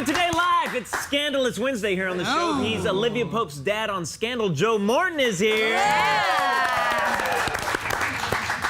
Hollywood Today Live. It's Scandalous Wednesday here on the show. He's Olivia Pope's dad on Scandal. Joe Morton is here.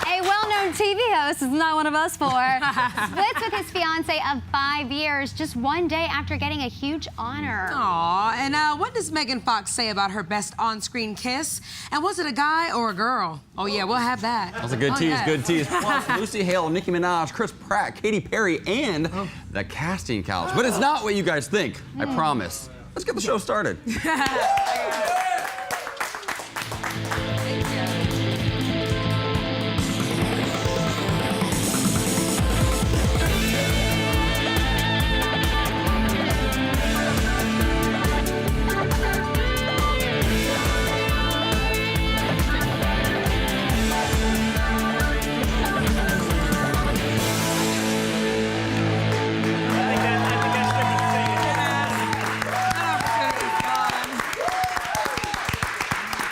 A well-known TV host is not one of us four. Splits with his fiance of 5 years just one day after getting a huge honor. Aw, and what does Megan Fox say about her best on-screen kiss? And was it a guy or a girl? Oh yeah, we'll have that. That's a good tease, good tease. Plus, Lucy Hale, Nicki Minaj, Chris Pratt, Katy Perry, and the casting couch. But it's not what you guys think, I promise. Let's get the show started.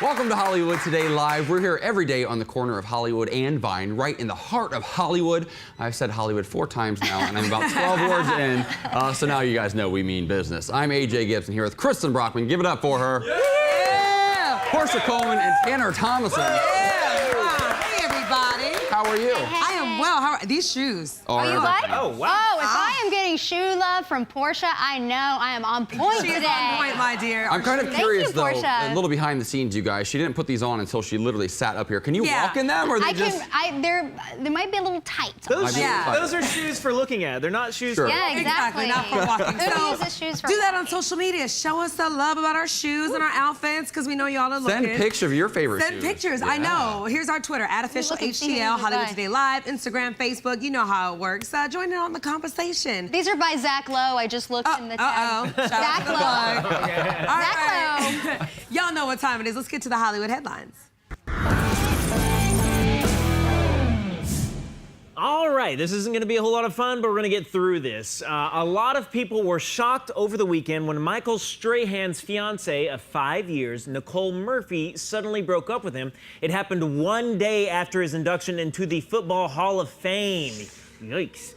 Welcome to Hollywood Today Live. We're here every day on the corner of Hollywood and Vine, right in the heart of Hollywood. I've said Hollywood 4 times now, and I'm about 12 words in, so now you guys know we mean business. I'm AJ Gibson here with Kristen Brockman. Give it up for her. Yeah! Portia Coleman and Tanner Thomason. Yeah! Hey, everybody. How are you? I am well. How are these shoes? Are you what? Oh, wow. Oh, if I am getting shoe love from Portia, I know I am on point She today. is on point, my dear. I'm kind of Thank curious, you, though, Portia. a little behind the scenes, you guys. She didn't put these on until she literally sat up here. Can you walk in them, or they They might be a little tight. Those are shoes for looking at. They're not shoes for... Yeah, exactly. Not for walking. Who uses shoes for do that on walking? social media. Show us the love about our shoes and our outfits, because we know y'all are looking. Send pictures of your favorite Send shoes. pictures. I know. Here's our Twitter, @officialhtl, Hollywood Today Live, Instagram, Facebook. You know how it works. Join in on the conversation. These are by Zach Lowe. I just looked in the tab. Zach Lowe. All right. Y'all know what time it is. Let's get to the Hollywood headlines. All right, this isn't going to be a whole lot of fun, but we're going to get through this. A lot of people were shocked over the weekend when Michael Strahan's fiance of 5 years, Nicole Murphy, suddenly broke up with him. It happened one day after his induction into the Football Hall of Fame. Yikes.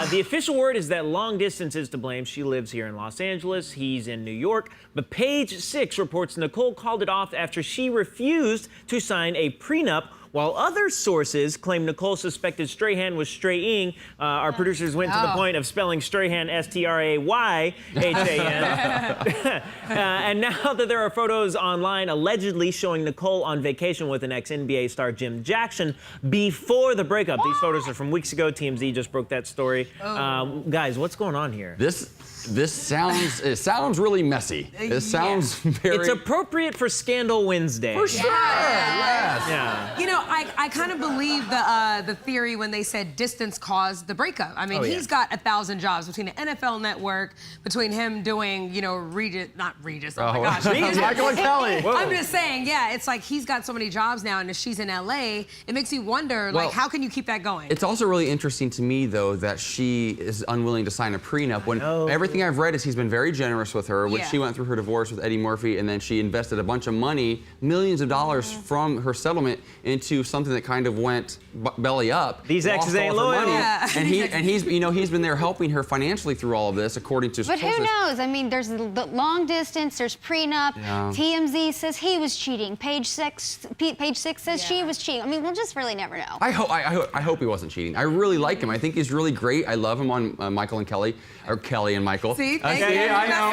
The official word is that long distance is to blame. She lives here in Los Angeles. He's in New York. But Page 6 reports Nicole called it off after she refused to sign a prenup, while other sources claim Nicole suspected Strahan was straying. Our producers went to the point of spelling Strahan S-T-R-A-Y-H-A-N. And now that there are photos online allegedly showing Nicole on vacation with an ex-NBA star Jim Jackson before the breakup. These photos are from weeks ago. TMZ just broke that story. Guys, what's going on here? This sounds really messy. This sounds very... It's appropriate for Scandal Wednesday. For sure, yes. Yeah. You know, I kind of believe the theory when they said distance caused the breakup. I mean, he's got 1,000 jobs between the NFL Network, between him doing, you know, not Regis, oh my gosh. Michael and Kelly. I'm just saying, yeah, it's like he's got so many jobs now, and if she's in LA, it makes you wonder, like, how can you keep that going? It's also really interesting to me, though, that she is unwilling to sign a prenup when everything I've read is he's been very generous with her when she went through her divorce with Eddie Murphy, and then she invested a bunch of money, millions of dollars from her settlement into something that kind of went belly up. These exes ain't loyal. And he's you know, he's been there helping her financially through all of this, according to sources. But who knows? I mean, there's the long distance, there's prenup. TMZ says he was cheating. Page 6 says she was cheating. I mean, we'll just really never know. I hope he wasn't cheating. I really like him. I think he's really great. I love him on Michael and Kelly, or Kelly and Michael. See, thank you. I know.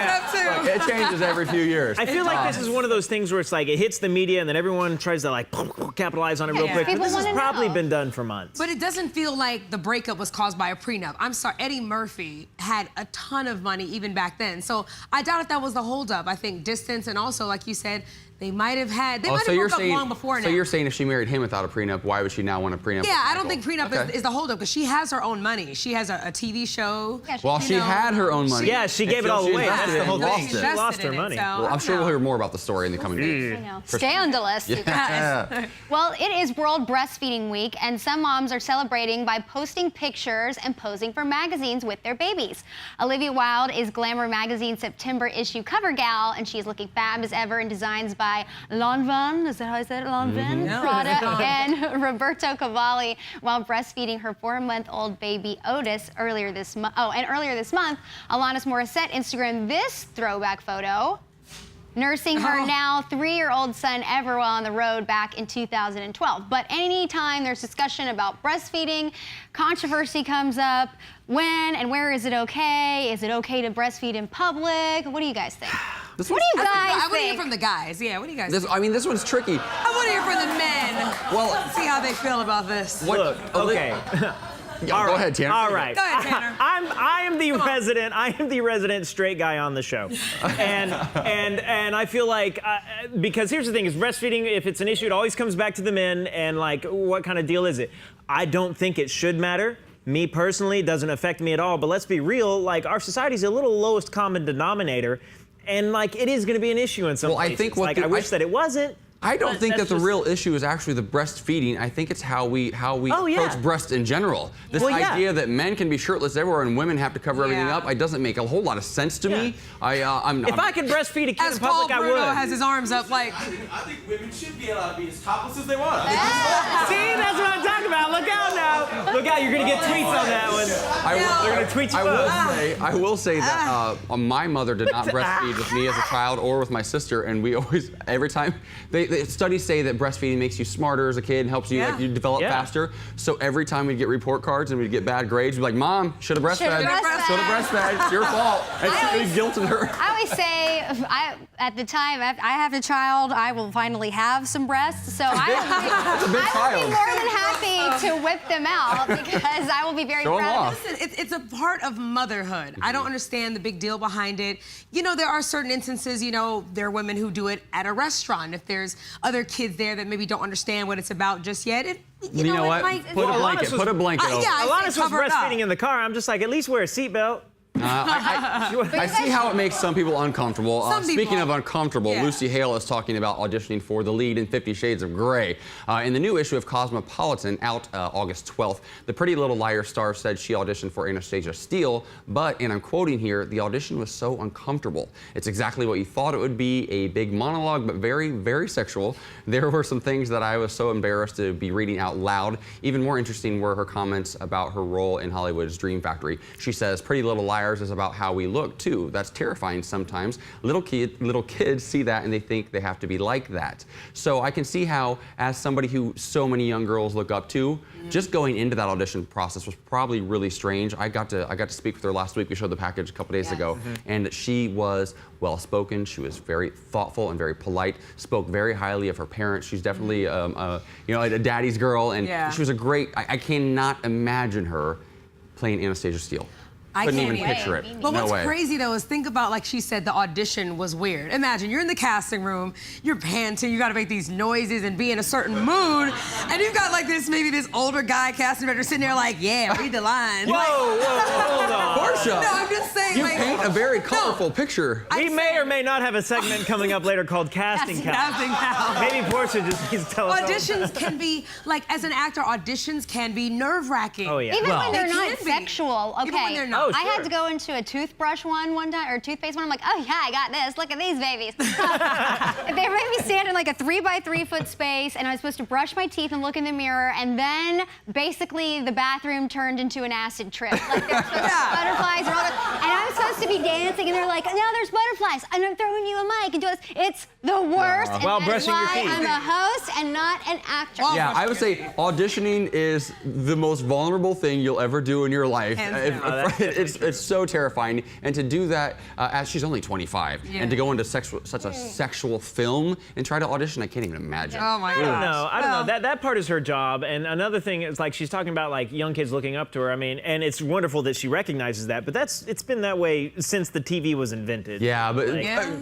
Look, it changes every few years. I feel like this is one of those things where it's like it hits the media and then everyone tries to like capitalize on it real quick. But this has probably been done for months. But it doesn't feel like the breakup was caused by a prenup. I'm sorry, Eddie Murphy had a ton of money even back then. So I doubt if that was the holdup. I think distance, and also, like you said, they might have had, they might have broke up long before now. So you're saying if she married him without a prenup, why would she now want a prenup? Yeah, I don't think prenup is the holdup, because she has her own money. She has a TV show. Yeah, well, she had her own money. Yeah, she gave it all away. That's the whole thing. She lost her money. Well, I'm sure we'll hear more about the story in the coming days. I know. Scandalous, you guys. Well, it is World Breastfeeding Week, and some moms are celebrating by posting pictures and posing for magazines with their babies. Olivia Wilde is Glamour Magazine's September issue cover gal, and she's looking fab as ever in designs by by Lanvin, is that how I said it? Lanvin, Prada, and Roberto Cavalli while breastfeeding her 4-month-old baby Otis earlier this month. Oh, and earlier this month, Alanis Morissette Instagrammed this throwback photo, nursing her now 3-year-old son Ever while on the road back in 2012. But anytime there's discussion about breastfeeding, controversy comes up. When and where is it okay? Is it okay to breastfeed in public? What do you guys think? What do you guys think? I want to hear from the guys. Yeah, what do you guys think? I mean, this one's tricky. I want to hear from the men. Well, Let's see how they feel about this. Look, okay. Yeah, go ahead, Tanner. All right. Go ahead, Tanner. I am the resident straight guy on the show, and I feel like because here's the thing: is breastfeeding. If it's an issue, it always comes back to the men. And like, what kind of deal is it? I don't think it should matter. Me personally, it doesn't affect me at all. But let's be real: like, our society's a little lowest common denominator, and like, it is going to be an issue in some places. I think I wish that it wasn't. I don't think that the just real issue is actually the breastfeeding. I think it's how we approach breast in general. This idea that men can be shirtless everywhere and women have to cover everything up, it doesn't make a whole lot of sense to me. If I could breastfeed a kid in public, I would. Bruno has his arms up like. I think women should be allowed to be as topless as they want. See, that's what I'm talking about. Look out now. Look out, you're gonna get tweets on that one. They're gonna tweet you I will say that my mother did not breastfeed with me as a child or with my sister, and we always, every time, studies say that breastfeeding makes you smarter as a kid and helps you, you develop faster. So every time we'd get report cards and we'd get bad grades, we'd be like, Mom, should have breastfed. Should have breastfed. It's your fault. And we guilted her. I always say, at the time, I have a child, I will finally have some breasts, so I will be more than happy to whip them out because I will be very proud of them. Listen, it's a part of motherhood. I don't understand the big deal behind it. You know, there are certain instances, you know, there are women who do it at a restaurant. If there's other kids there that maybe don't understand what it's about just yet, you know what? Put a blanket over. Alanis was breastfeeding in the car. I'm just like, at least wear a seatbelt. I see how it makes some people uncomfortable. Speaking of uncomfortable, Lucy Hale is talking about auditioning for the lead in 50 Shades of Grey. In the new issue of Cosmopolitan, out August 12th, the Pretty Little Liars star said she auditioned for Anastasia Steele, but, and I'm quoting here, the audition was so uncomfortable. It's exactly what you thought it would be, a big monologue, but very, very sexual. There were some things that I was so embarrassed to be reading out loud. Even more interesting were her comments about her role in Hollywood's Dream Factory. She says, Pretty Little Liars is about how we look, too. That's terrifying sometimes. Little kids see that and they think they have to be like that. So I can see how, as somebody who so many young girls look up to, just going into that audition process was probably really strange. I got to speak with her last week. We showed the package a couple days ago, and she was well-spoken. She was very thoughtful and very polite, spoke very highly of her parents. She's definitely you know, a daddy's girl, and she was a great, I cannot imagine her playing Anastasia Steele. I couldn't can't even picture it. But what's crazy though is think about, like she said, the audition was weird. Imagine you're in the casting room, you're panting, you got to make these noises and be in a certain mood, and you've got like maybe this older guy casting director sitting there like, yeah, read the lines. Whoa, hold on. Portia, no, I'm just saying. You paint a very colorful picture. We may or may not have a segment coming up later called Casting Couch. Maybe Portia just needs to tell us. Auditions can be, like, as an actor, auditions can be nerve-wracking. Oh, yeah. Even when they're not sexual. Okay. Even when they're not. I had to go into a toothbrush one time, or toothpaste one. I'm like, oh yeah, I got this. Look at these babies. They made me stand in like a 3-by-3 foot space, and I was supposed to brush my teeth and look in the mirror, and then basically the bathroom turned into an acid trip. Like there's butterflies and all that. And I'm supposed to be dancing, and they're like, now there's butterflies, and I'm throwing you a mic and doing this. It's the worst. And while that's brushing your why teeth. I'm a host and not an actor. Yeah, I would say auditioning is the most vulnerable thing you'll ever do in your life. It's so terrifying, and to do that as she's only 25, and to go into such a sexual film and try to audition, I can't even imagine. Oh my gosh. I don't know. That part is her job, and another thing is like she's talking about like young kids looking up to her. I mean, and it's wonderful that she recognizes that, but it's been that way since the TV was invented. Yeah, but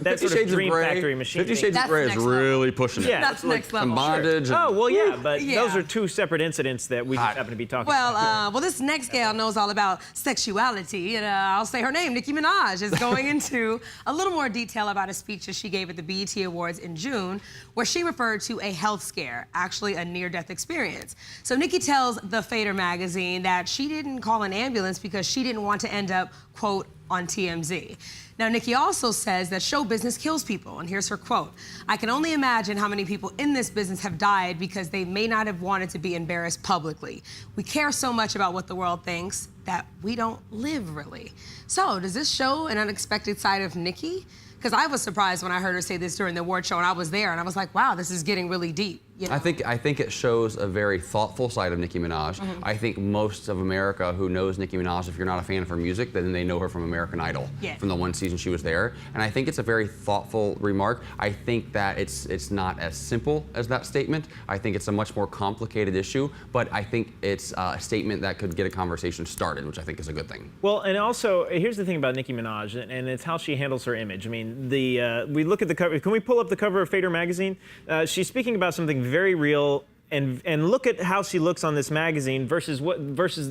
that sort of Dream Factory machine. 50 Shades of Grey is really pushing it. Yeah, that's next level. Bondage. Oh well, yeah, but those are two separate incidents that we just happen to be talking about. Well, this next gal knows all about sexuality, and I'll say her name, Nicki Minaj, is going into a little more detail about a speech that she gave at the BET Awards in June, where she referred to a health scare, actually a near-death experience. So Nicki tells The Fader magazine that she didn't call an ambulance because she didn't want to end up, quote, quote on TMZ. Now, Nicki also says that show business kills people, and here's her quote. "I can only imagine how many people in this business have died because they may not have wanted to be embarrassed publicly. We care so much about what the world thinks that we don't live, really." So, does this show an unexpected side of Nicki? Because I was surprised when I heard her say this during the award show, and I was there, and I was like, wow, this is getting really deep. You know? I think it shows a very thoughtful side of Nicki Minaj. I think most of America who knows Nicki Minaj, if you're not a fan of her music, then they know her from American Idol, from the one season she was there. And I think it's a very thoughtful remark. I think that it's not as simple as that statement. I think it's a much more complicated issue, but I think it's a statement that could get a conversation started, which I think is a good thing. Well, and also, here's the thing about Nicki Minaj, and it's how she handles her image. I mean, we look at the cover. Can we pull up the cover of Fader magazine? She's speaking about something very real, and look at how she looks on this magazine versus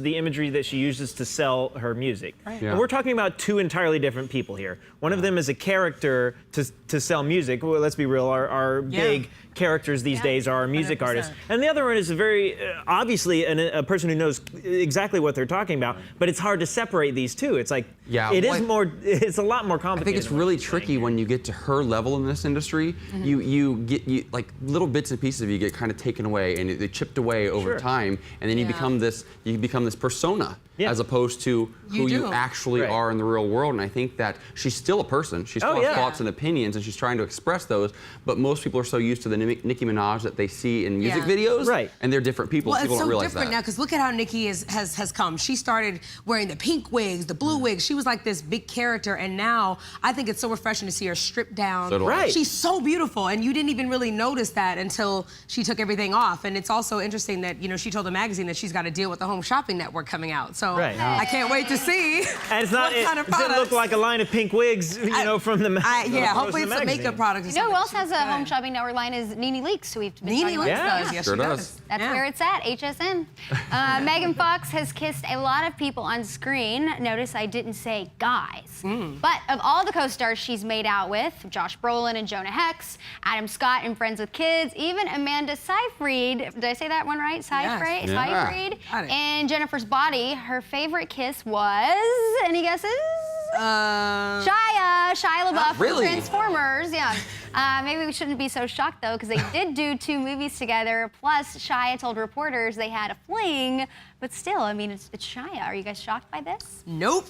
the imagery that she uses to sell her music. Right. And we're talking about two entirely different people here. One of them is a character to sell music. Well, let's be real, our big characters these days are our music 100%. artists. And the other one is a very, obviously, a person who knows exactly what they're talking about, but it's hard to separate these two. It's like, it's a lot more complicated. I think it's really tricky when you get to her level in this industry. You get like little bits and pieces of you get kind of taken away and they chipped away over time, and then you become this persona as opposed to who you actually are in the real world. And I think that she's still a person. She still has thoughts and opinions, and she's trying to express those. But most people are so used to the Nicki Minaj that they see in music videos, and they're different people. Well, People it's don't so realize different that. now, because look at how Nicki has come. She started wearing the pink wigs, the blue wigs. She was like this big character, and now I think it's so refreshing to see her stripped down. So do I. She's so beautiful, and you didn't even really notice that until she took everything off. And it's also interesting that, you know, she told the magazine that she's got to deal with the Home Shopping Network coming out. So I can't wait to see and it's not, what kind of does it look like a line of pink wigs, you know, from the magazine? Yeah, hopefully it's a makeup product. You know who else has a Home Shopping Network line is Nene Leakes, who we've been talking about. does. Yes, Sure she does. That's where it's at, HSN. Megan Fox has kissed a lot of people on screen. Notice I didn't say guys. But of all the co-stars she's made out with, Josh Brolin and Jonah Hex, Adam Scott and Friends with Kids, even Amanda Seyfried, did I say that one right? Seyfried? Seyfried. And Jennifer's Body, her favorite kiss was, any guesses? Shia LaBeouf from Transformers, maybe we shouldn't be so shocked though, because they did do 2 movies together. Plus, Shia told reporters they had a fling, but still, I mean, it's Shia. Are you guys shocked by this? Nope.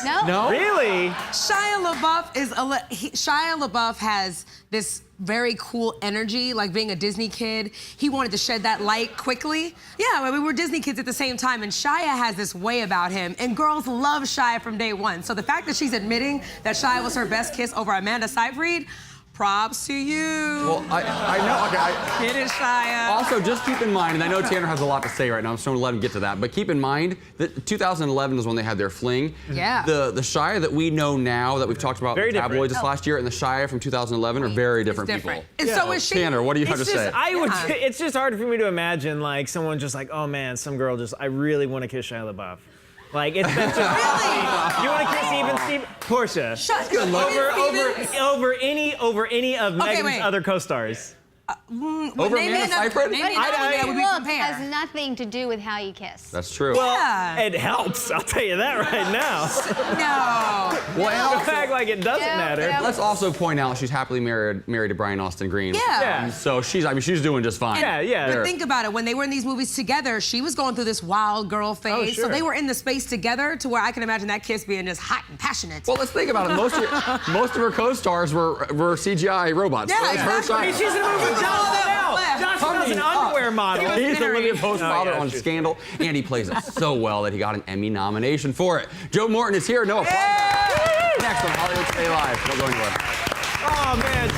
No? No? Really? Shia LaBeouf has this very cool energy, like being a Disney kid. He wanted to shed that light quickly. Yeah, I mean, we were Disney kids at the same time, and Shia has this way about him, and girls love Shia from day one. So the fact that she's admitting that Shia was her best kiss over Amanda Seyfried, props to you. Well, I know. Okay, It is Shia. Also, just keep in mind, and I know Tanner has a lot to say right now, I'm just going to let him get to that, but keep in mind that 2011 is when they had their fling. Yeah. The Shia that we know now, that we've talked about in the tabloids this last year, and the Shia from 2011 are very different people. And so is she. Tanner, what do you have to say? It's just hard for me to imagine, like, someone just like, oh man, some girl just, I really want to kiss Shia LaBeouf. Like, it's just Really? You want to kiss even Steve? Portia. Over any of Megan's other co-stars. Over Amanda Seyfried? Look has nothing to do with how you kiss. That's true. Well, it helps, I'll tell you that right now. No. Well, Don't act like it doesn't matter. let's also point out she's happily married to Brian Austin Green. Yeah. So she's doing just fine. But think about it. When they were in these movies together, she was going through this wild girl phase. Sure. So they were in the space together to where I can imagine that kiss being just hot and passionate. Well, let's think about it. Most of her co-stars were CGI robots. Yeah, so it's her exactly. Shia. She's in a movie with Josh Bell. Josh Bell's an underwear model. He's Olivia Pope's father on true. Scandal, and he plays it so well that he got an Emmy nomination for it. Joe Morton is here. No applause. Next on Hollywood Stay Live. Don't go anywhere. Oh man,